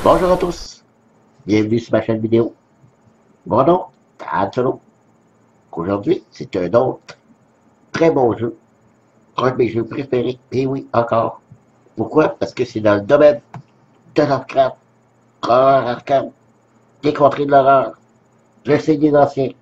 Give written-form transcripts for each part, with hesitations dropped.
Bonjour à tous, bienvenue sur ma chaîne vidéo. Mon nom est Angelo. Aujourd'hui, c'est un autre très bon jeu, un de mes jeux préférés, et oui, encore. Pourquoi? Parce que c'est dans le domaine de Lovecraft, horreur arcade, des contrées de l'horreur, je sais des anciens.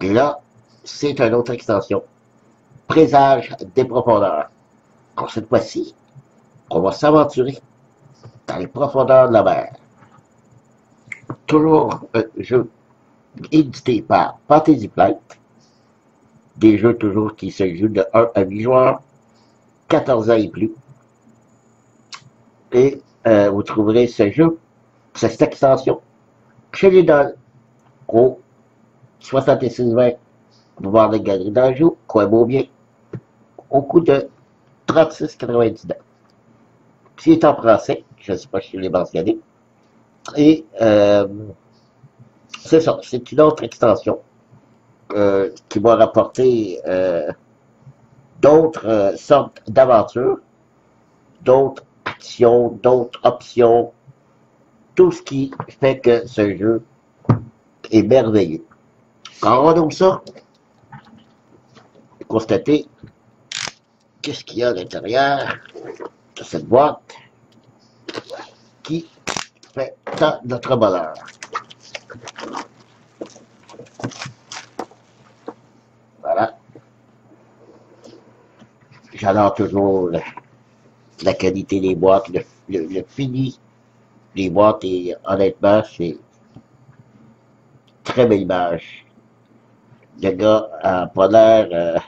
Et là, c'est une autre extension, Présage des profondeurs. Alors cette fois-ci, on va s'aventurer dans les profondeurs de la mer. Toujours un jeu édité par Fantasy Flight. Des jeux toujours qui se jouent de 1 à 8 joueurs, 14 ans et plus. Et vous trouverez ce jeu, cette extension, chez les Dolls, au 6620 boulevard des Galeries d'Anjou, coin Beaubien, au coût de 36,99. C'est en français, je ne sais pas si je l'ai mentionné. Et c'est ça, c'est une autre extension qui m'a rapporté d'autres sortes d'aventures, d'autres actions, d'autres options, tout ce qui fait que ce jeu est merveilleux. Quand on va donc ça, constater qu'est-ce qu'il y a à l'intérieur de cette boîte qui fait tant notre bonheur. Voilà. J'adore toujours la qualité des boîtes, le fini des boîtes et honnêtement, c'est très belle image. Le gars a pas l'air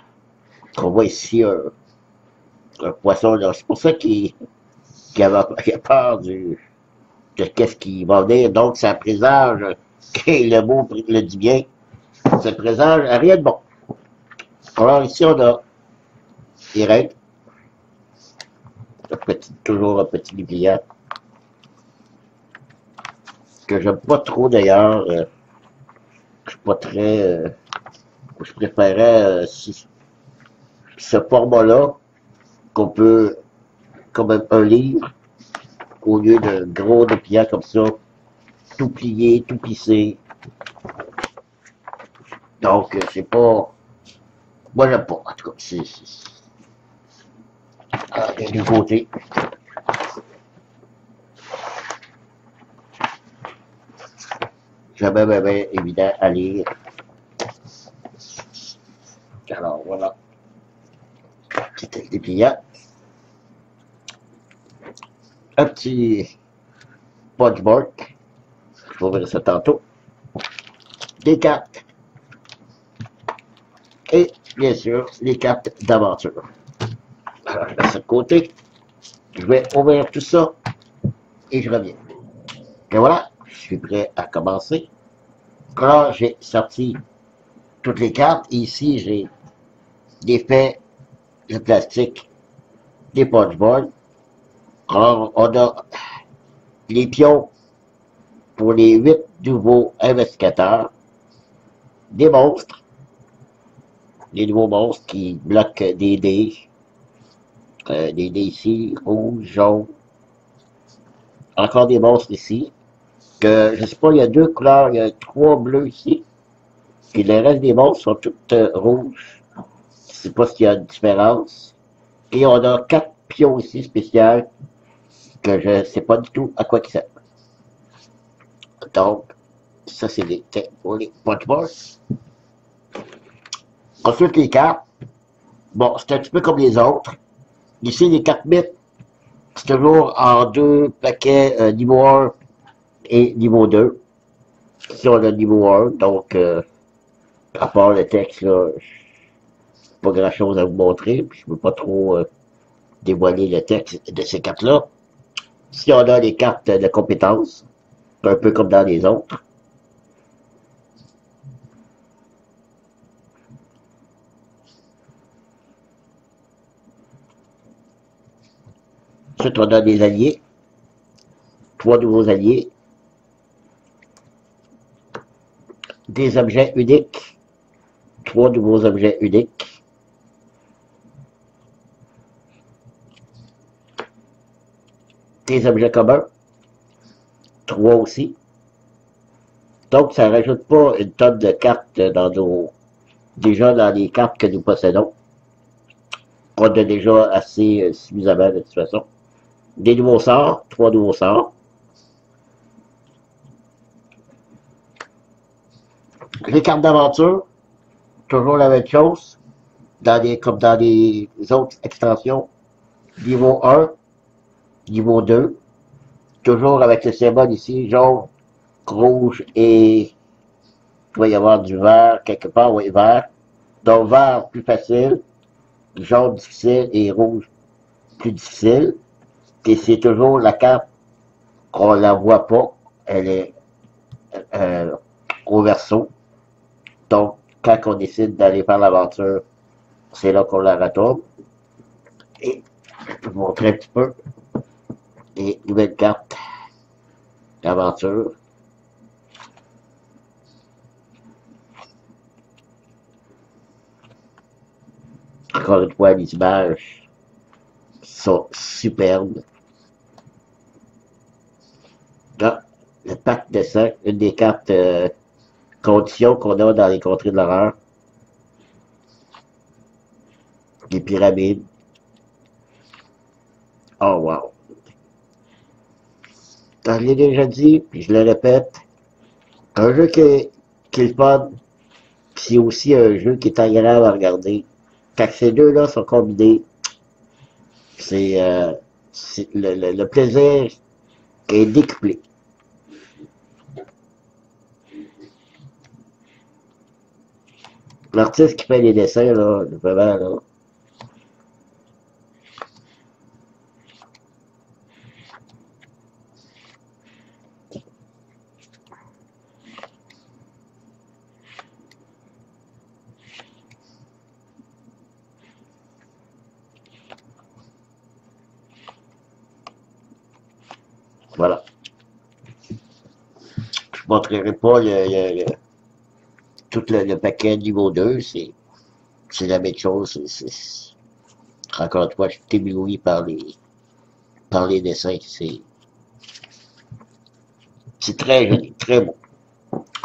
qu'on voit ici un poisson. C'est pour ça qu'il a peur de qu'est-ce qui va venir. Donc, ça présage, et le mot le dit bien, ça présage à rien de bon. Alors, ici, on a les règles. Toujours un petit biblion que j'aime pas trop d'ailleurs. Je suis pas très. Je préférais ce format-là qu'on peut, comme un livre, au lieu de gros dépliants comme ça, tout plié, tout plissé. Donc, c'est pas. Moi, j'aime pas. En tout cas, c'est. Du côté. Jamais, bien évident à lire. Alors, voilà. C'était le dépliant. Un petit punchboard. Je vais ouvrir ça tantôt. Des cartes. Et, bien sûr, les cartes d'aventure. Alors, je laisse ça de côté. Je vais ouvrir tout ça. Et je reviens. Et voilà. Je suis prêt à commencer. Alors, j'ai sorti toutes les cartes. Et ici, j'ai des faits de plastique, des punchboards. Alors, on a les pions pour les 8 nouveaux investigateurs, des monstres, les nouveaux monstres qui bloquent des dés ici, rouges, jaunes. Encore des monstres ici, que je sais pas, il y a 2 couleurs, il y a 3 bleus ici, et le reste des monstres sont toutes rouges. Je sais pas s'il y a une différence. Et on a 4 pions ici spéciaux, que je ne sais pas du tout à quoi ils servent. Donc, ça c'est pour les punchboards. Ensuite, les cartes. Bon, c'est un petit peu comme les autres. Ici, les cartes mythes, c'est toujours en 2 paquets niveau 1 et niveau 2. Ici, on a niveau 1, donc, à part le texte, là, pas grand chose à vous montrer, puis je ne peux pas trop dévoiler le texte de ces cartes-là. Ici, on a les cartes de compétences, un peu comme dans les autres. Ensuite, on a des alliés. 3 nouveaux alliés. Des objets uniques. 3 nouveaux objets uniques. Des objets communs. 3 aussi. Donc, ça ne rajoute pas une tonne de cartes déjà dans les cartes que nous possédons. On a déjà assez suffisamment de toute façon. Des nouveaux sorts, 3 nouveaux sorts. Les cartes d'aventure, toujours la même chose, comme dans les autres extensions. Niveau 1, niveau 2, toujours avec le symbole ici, jaune, rouge et il doit y avoir du vert quelque part, oui, vert. Donc vert plus facile, jaune difficile et rouge plus difficile. Et c'est toujours la carte qu'on la voit pas, elle est au verso. Donc quand on décide d'aller faire l'aventure, c'est là qu'on la retourne. Et je peux vous montrer un petit peu les nouvelles cartes d'aventure. Encore une fois, les images sont superbes. Là, le pacte de sang, une des cartes conditions qu'on a dans les contrées de l'horreur. Les pyramides. Oh wow. Je l'ai déjà dit, puis je le répète, un jeu qui est le fun, puis c'est aussi un jeu qui est agréable à regarder. Quand ces deux-là sont combinés, c'est le plaisir est décuplé. L'artiste qui fait les dessins, là, vraiment, là. Voilà. Je ne montrerai pas tout le paquet niveau 2, c'est la même chose. Encore une fois, je suis ébloui par les dessins. C'est très joli, très beau.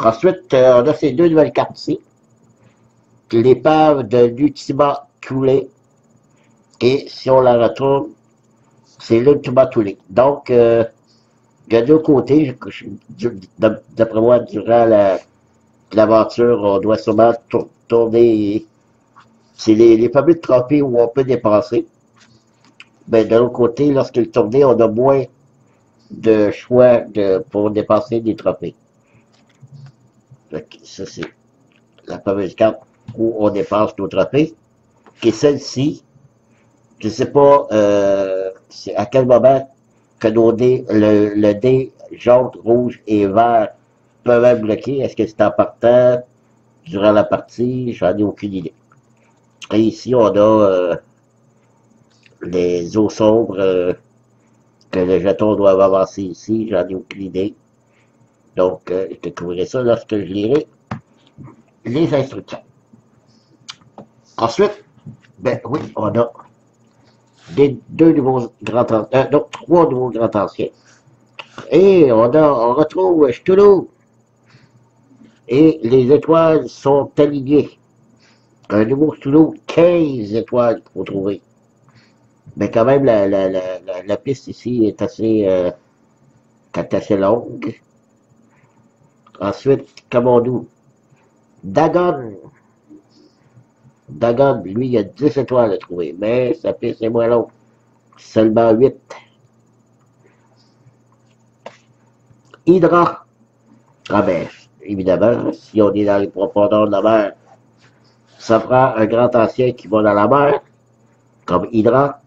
Ensuite, on a ces deux nouvelles cartes ici. L'épave de l'Ultima Thule. Et si on la retourne, c'est l'Ultima Thule. Donc, il y a deux côtés. D'après moi, durant l'aventure, on doit sûrement tourner. C'est les fameux trophées où on peut dépasser. Mais de l'autre côté, lorsqu'il tournait, on a moins de choix pour dépasser des trophées. Ça, c'est la fameuse carte où on dépasse nos trophées. Et celle-ci, je ne sais pas c'est à quel moment que nos dés, le dé jaune, rouge et vert peuvent être bloqués. Est-ce que c'est en partant durant la partie? J'en ai aucune idée. Et ici, on a les eaux sombres que le jeton doit avancer ici. J'en ai aucune idée. Donc, je découvrirai ça lorsque je lirai les instructions. Ensuite, ben oui, on a deux nouveaux grands anciens, donc 3 nouveaux grands anciens. Et on retrouve Cthulhu. Et les étoiles sont alignées. Un nouveau Cthulhu, 15 étoiles qu'il faut trouver. Mais quand même, la piste ici est assez longue. Ensuite, Kamandou. Dagon. Dagon, lui, il a 10 étoiles à trouver, mais sa piste est moins longue. Seulement 8. Hydra. Ah ben, évidemment, si on est dans les profondeurs de la mer, ça prend un grand ancien qui va dans la mer, comme Hydra.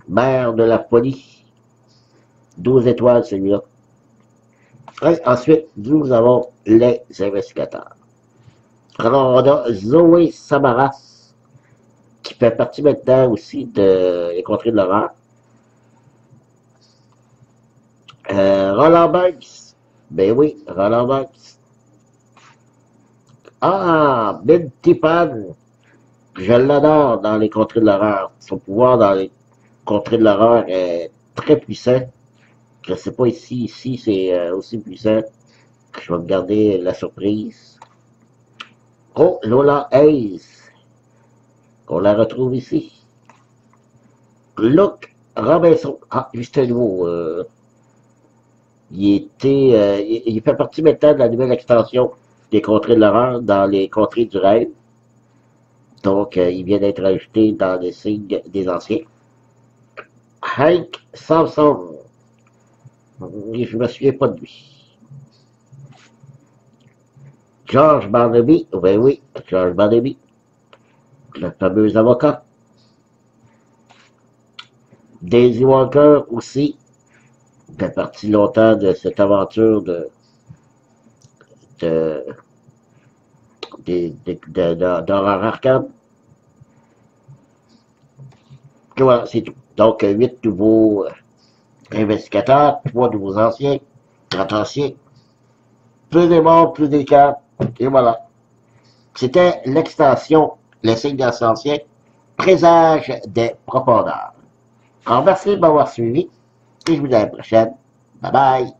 Mer de la folie. 12 étoiles, celui-là. Ensuite, nous avons les investigateurs. Alors, on a Zoé Samaras, qui fait partie maintenant aussi des contrées de l'horreur. Roland Banks. Ben oui, Roland Banks. Ah, Ben Tipan. Je l'adore dans les contrées de l'horreur. Son pouvoir dans les contrées de l'horreur est très puissant. Je sais pas ici c'est aussi puissant que je vais me garder la surprise. Oh, Lola Ace. On la retrouve ici. Luke Robinson. Ah, juste un nouveau. Il fait partie maintenant de la nouvelle extension des contrées de l'horreur dans les contrées du rêve. Donc, il vient d'être ajouté dans les signes des anciens. Hank Samson. Je me souviens pas de lui. George Barnaby. Ben oui, George Barnaby. Le fameux avocat. Daisy Walker aussi. Fait partie longtemps de cette aventure d'horreur arcade. Et voilà, c'est tout. Donc, 8 nouveaux investigateurs, 3 nouveaux anciens, 30 anciens, plus des morts, plus des cas, et voilà. C'était l'extension, le signe des anciens, présage des profondeurs. Alors, merci de m'avoir suivi, et je vous dis à la prochaine. Bye bye!